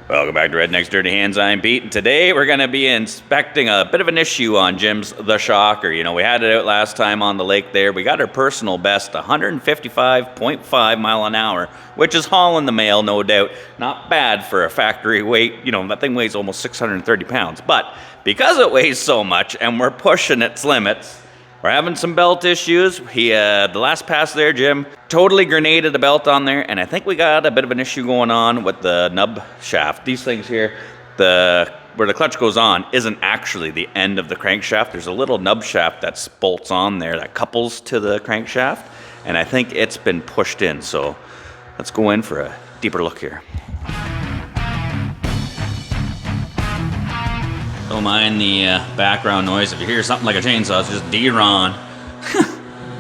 Welcome back to Redneck's Dirty Hands. I'm Pete, and today we're going to be inspecting a bit of an issue on Jim's The Shocker. You know, we had it out last time on the lake there. We got our personal best, 155.5 mile an hour, which is hauling the mail, no doubt. Not bad for a factory weight. You know, that thing weighs almost 630 pounds. But because it weighs so much and we're pushing its limits, we're having some belt issues. The last pass there, Jim totally grenaded the belt on there, and I think we got a bit of an issue going on with the nub shaft. These things here, where the clutch goes on, isn't actually the end of the crankshaft. There's a little nub shaft that bolts on there that couples to the crankshaft, and I think it's been pushed in. So let's go in for a deeper look here. Don't mind the background noise. If you hear something like a chainsaw, it's just D-Ron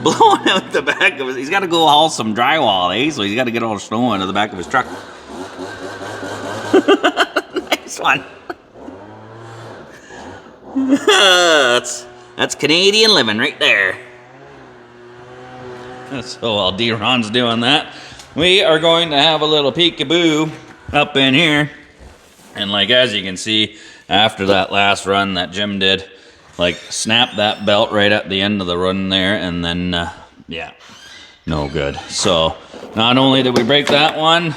blowing out the back of his. He's got to go haul some drywall, eh? So he's got to get all the snow out of the back of his truck. Nice one. That's Canadian living right there. So while D-Ron's doing that, we are going to have a little peekaboo up in here. And like, as you can see, after that last run that Jim did, like, snap that belt right at the end of the run there, and then, yeah, no good. So, not only did we break that one,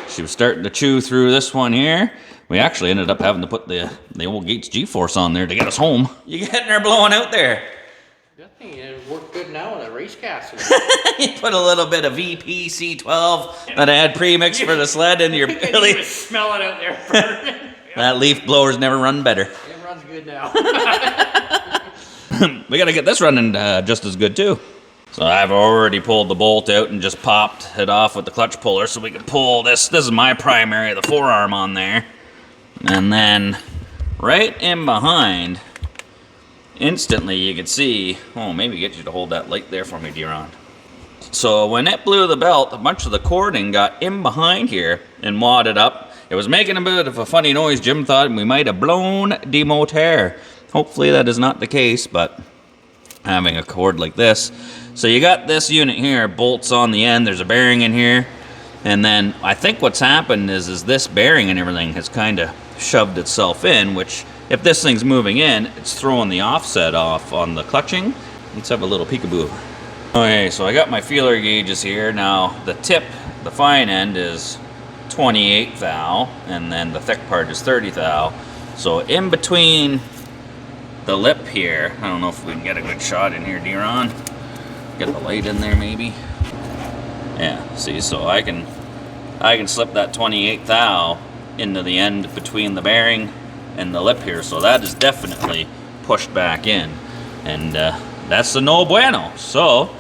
she was starting to chew through this one here. We actually ended up having to put the old Gates G-force on there to get us home. You getting her blowing out there? Good thing it worked good now with a race caster. You put a little bit of VPC12 that I had pre-mixed for the sled in your belly. You smell it out there burning. That leaf blower's never run better. It runs good now. We gotta get this running just as good too. So I've already pulled the bolt out and just popped it off with the clutch puller so we can pull this. This is my primary, the forearm on there. And then right in behind, instantly you can see, oh, maybe get you to hold that light there for me, D-Ron. So when it blew the belt, a bunch of the cording got in behind here and wadded up. It was making a bit of a funny noise. Jim thought we might have blown the motor. Hopefully that is not the case, but having a cord like this. So you got this unit here, bolts on the end, there's a bearing in here, and then I think what's happened is this bearing and everything has kind of shoved itself in, which if this thing's moving in, it's throwing the offset off on the clutching. Let's have a little peekaboo. Okay, so I got my feeler gauges here. Now the tip, the fine end is 28 thou, and then the thick part is 30 thou. So in between the lip here, I don't know if we can get a good shot in here, D-Ron. Get the light in there maybe. Yeah, see, so I can slip that 28 thou into the end between the bearing and the lip here. So that is definitely pushed back in, and that's the no bueno. So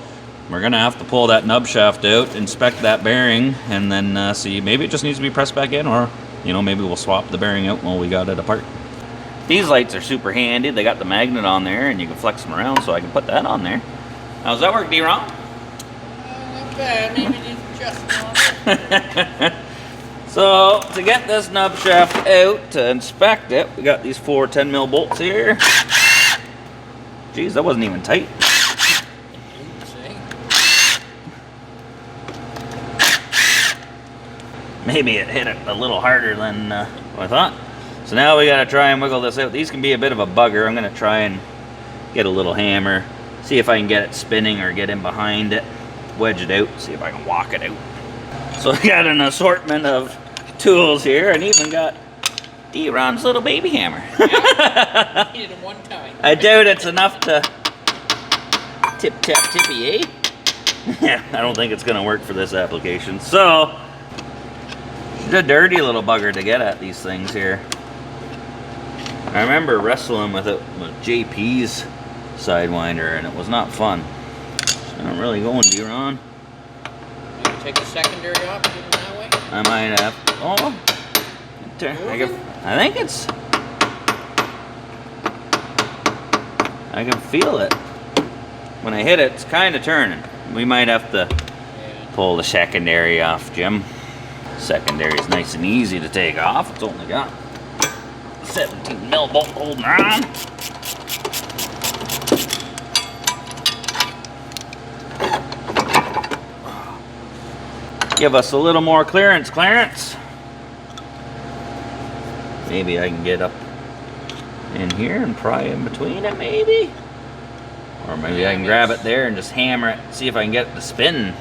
we're gonna have to pull that nub shaft out, inspect that bearing, and then see, maybe it just needs to be pressed back in, or, you know, maybe we'll swap the bearing out while we got it apart. These lights are super handy. They got the magnet on there, and you can flex them around, so I can put that on there. How's that work, D-Ron? Not bad, maybe just on it. So, to get this nub shaft out, to inspect it, we got these 4 10mm bolts here. Jeez, that wasn't even tight. Maybe it hit it a little harder than I thought. So now we gotta try and wiggle this out. These can be a bit of a bugger. I'm gonna try and get a little hammer, see if I can get it spinning or get in behind it, wedge it out, see if I can walk it out. So I got an assortment of tools here, and even got D-Ron's little baby hammer. Yeah, you did it one time. I doubt it's enough to tip-tap-tippy, eh? Yeah, I don't think it's gonna work for this application. So, it's a dirty little bugger to get at these things here. I remember wrestling with it with JP's Sidewinder, and it was not fun. It's not really going, D-Ron. Maybe take the secondary off and do it that way? I might have. Oh, I think it's. I can feel it. When I hit it, it's kind of turning. We might have to pull the secondary off, Jim. Secondary is nice and easy to take off. It's only got 17mm bolt holding on. Give us a little more clearance. Maybe I can get up in here and pry in between it, maybe? Or maybe I can grab it there and just hammer it, see if I can get it to spin.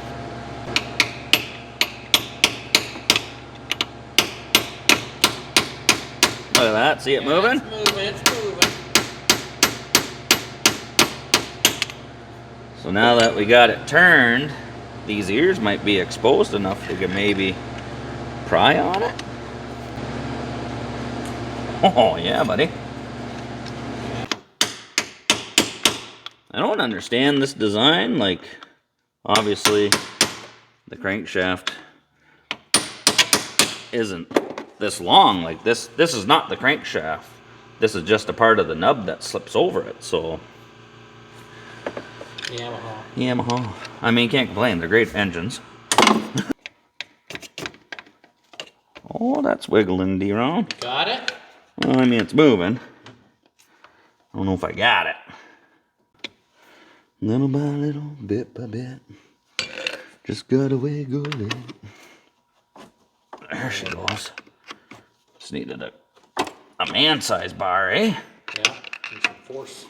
Look at that, see it moving? It's moving, it's moving. So now that we got it turned, these ears might be exposed enough we could maybe pry on it. Oh yeah, buddy. I don't understand this design. Like, obviously, the crankshaft isn't this long. Like this is not the crankshaft. This is just a part of the nub that slips over it. So Yamaha. I mean, can't complain. They're great engines. Oh, that's wiggling, D-Ron. Got it? Well, I mean, it's moving. I don't know if I got it. Little by little, bit by bit. Just gotta wiggle it. There she goes. Just needed a man-sized bar, eh? Yeah, need some force.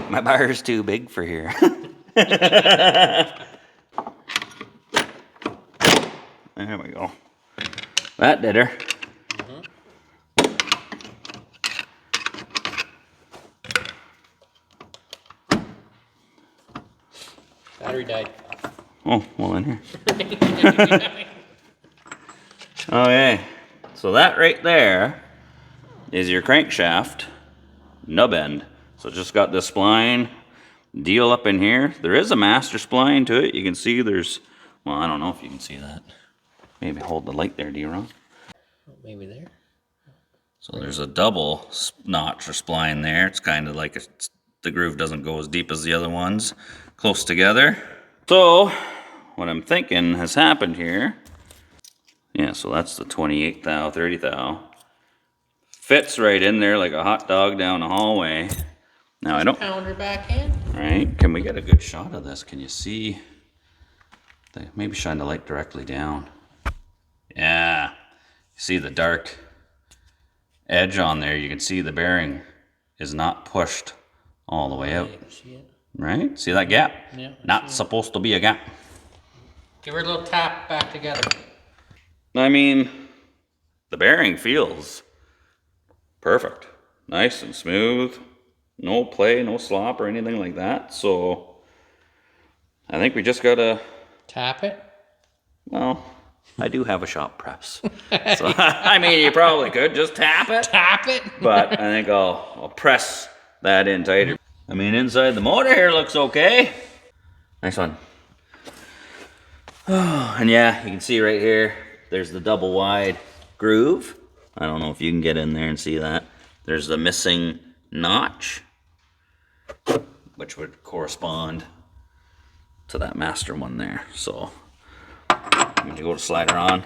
My bar is too big for here. There we go. That did her. Battery died. Oh, well in here. Okay, so that right there is your crankshaft nub end. So it's just got this spline deal up in here. There is a master spline to it. You can see there's, well, I don't know if you can see that. Maybe hold the light there, D-Ron. Maybe there. So there's a double notch or spline there. It's kind of like the groove doesn't go as deep as the other ones, close together. So what I'm thinking has happened here, yeah, so that's the 28 thou, 30 thou. Fits right in there like a hot dog down the hallway. Now I don't. Pounder back in. Right? Can we get a good shot of this? Can you see? Maybe shine the light directly down. Yeah. You see the dark edge on there? You can see the bearing is not pushed all the way out. See it? Right? See that gap? Yeah. Not supposed to be a gap. Give her a little tap back together. I mean, the bearing feels perfect. Nice and smooth. No play, no slop or anything like that. So I think we just gotta Tap it. Well, I do have a shop press. So I mean, you probably could just tap it. Tap it. But I think I'll press that in tighter. I mean, inside the motor here looks okay. Nice one. Oh, and yeah, you can see right here, there's the double wide groove. I don't know if you can get in there and see that. There's the missing notch, which would correspond to that master one there. So I'm gonna go to slide her on.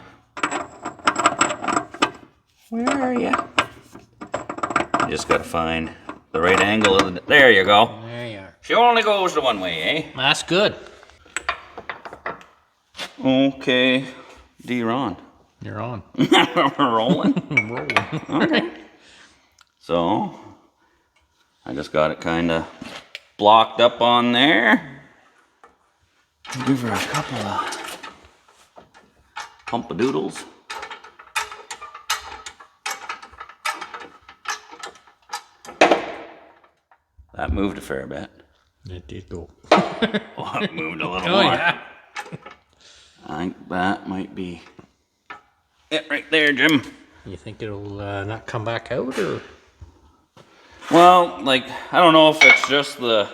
Where are you? You just gotta find the right angle of the, there you go. There you are. She only goes the one way, eh? That's good. Okay, D-Ron. You're on. We're rolling? Rolling. Okay. So, I just got it kind of blocked up on there. Give her a couple of pump-a-doodles. That moved a fair bit. It did go. Oh, it moved a little Oh, more. yeah. I think that might be it right there, Jim. You think it'll not come back out, or? Well, like, I don't know if it's just the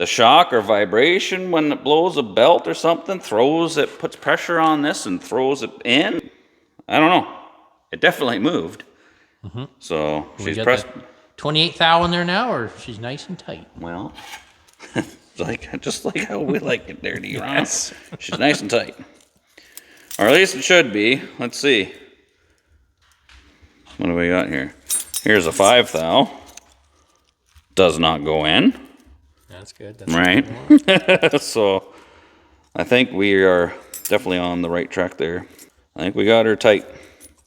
shock or vibration when it blows a belt or something, puts pressure on this and throws it in. I don't know. It definitely moved. Mm-hmm. So she's pressed. 28 thou in there now, or she's nice and tight? Well, just like how we like it there, D-Ron. Yes. She's nice and tight. Or at least it should be. Let's see. What do we got here? Here's a 5 thou. Does not go in. That's good. That's right. So I think we are definitely on the right track there. I think we got her tight.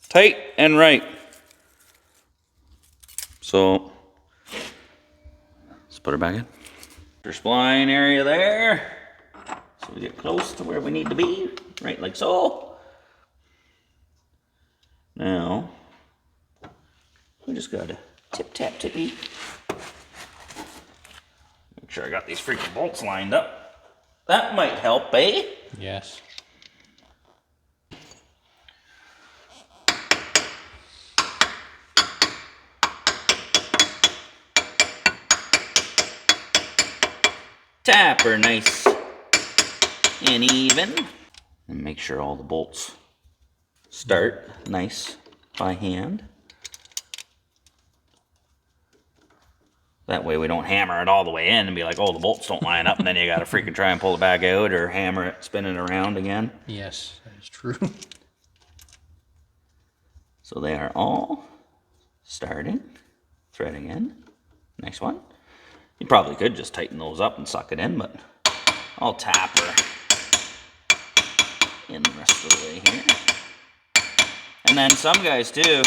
Tight and right. So, let's put her back in. Our spline area there. So we get close to where we need to be, right like so. Now, we just gotta tip-tap tippy. Make sure I got these freaking bolts lined up. That might help, eh? Yes. Tap her nice and even. And make sure all the bolts start nice by hand. That way we don't hammer it all the way in and be like, oh, the bolts don't line up, and then you gotta freaking try and pull it back out or hammer it, spin it around again. Yes, that is true. So they are all starting, threading in. Next one. You probably could just tighten those up and suck it in, but I'll tap her in the rest of the way here. And then some guys too,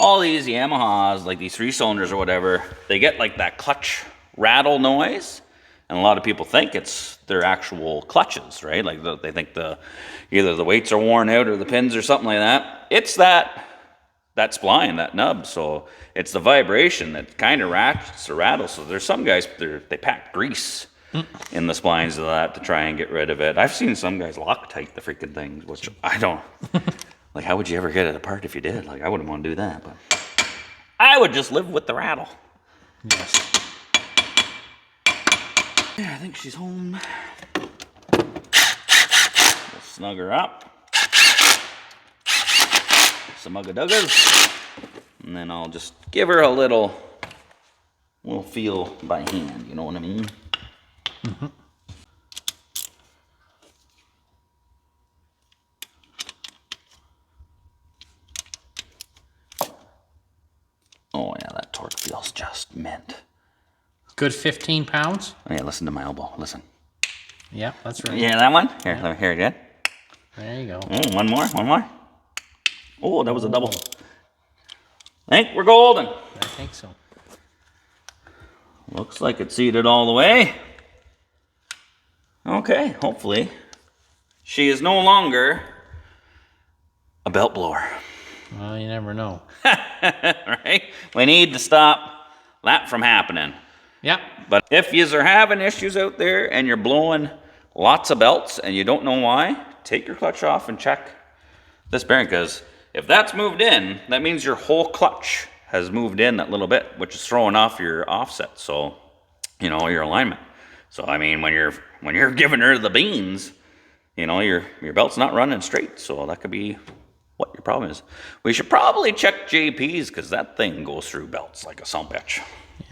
all these Yamahas, like these 3-cylinders or whatever, they get like that clutch rattle noise. And a lot of people think it's their actual clutches, right? Like they think either the weights are worn out or the pins or something like that. It's that spline, that nub. So it's the vibration that kind of ratchets the rattle. So there's some guys, they pack grease in the splines of that to try and get rid of it. I've seen some guys Loctite the freaking things, which I don't. Like, how would you ever get it apart if you did? Like, I wouldn't want to do that, but I would just live with the rattle. Yes. Yeah, I think she's home. We'll snug her up. Some ugga-duggas. And then I'll just give her a little feel by hand, you know what I mean? Mm-hmm. Oh yeah, that torque feels just mint. Good 15 pounds? Oh yeah, listen to my elbow, listen. Yeah, that's right. Yeah, that one? Here, let me hear it again. There you go. Oh, one more. Oh, that was a double. I think we're golden. I think so. Looks like it's seated all the way. Okay, hopefully. She is no longer a belt blower. Well, you never know. Right? We need to stop that from happening. Yeah. But if yous are having issues out there and you're blowing lots of belts and you don't know why, take your clutch off and check this bearing, because if that's moved in, that means your whole clutch has moved in that little bit, which is throwing off your offset, so, you know, your alignment. So, I mean, when you're giving her the beans, you know, your belt's not running straight, so that could be what your problem is. We should probably check JP's, because that thing goes through belts like a son of a bitch.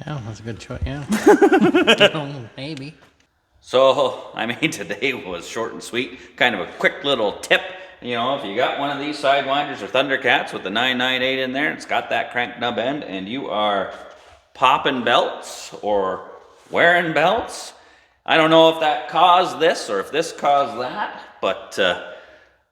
Yeah, that's a good choice, yeah. Maybe. So, I mean, today was short and sweet, kind of a quick little tip. You know, if you got one of these Sidewinders or Thundercats with the 998 in there, it's got that crank nub end, and you are popping belts or wearing belts. I don't know if that caused this or if this caused that, but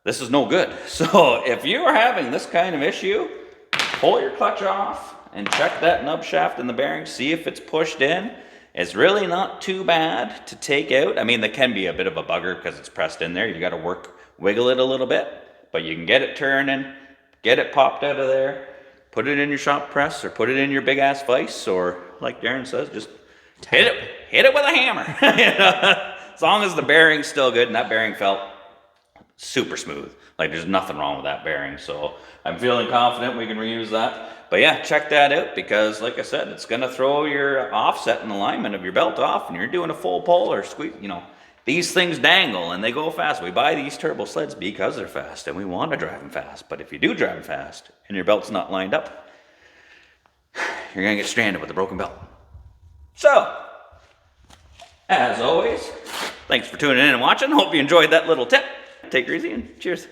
this is no good. So if you are having this kind of issue, pull your clutch off and check that nub shaft in the bearing, see if it's pushed in. It's really not too bad to take out. I mean, there can be a bit of a bugger because it's pressed in there. You got to wiggle it a little bit, but you can get it turning, get it popped out of there, put it in your shop press or put it in your big ass vise, or like Darren says, just hit it with a hammer. You know? As long as the bearing's still good, and that bearing felt super smooth. Like there's nothing wrong with that bearing. So I'm feeling confident we can reuse that. But yeah, check that out, because like I said, it's gonna throw your offset and alignment of your belt off, and you're doing a full pull or squeeze, you know. These things dangle and they go fast. We buy these turbo sleds because they're fast and we want to drive them fast. But if you do drive them fast and your belt's not lined up, you're gonna get stranded with a broken belt. So, as always, thanks for tuning in and watching. Hope you enjoyed that little tip. Take it easy and cheers.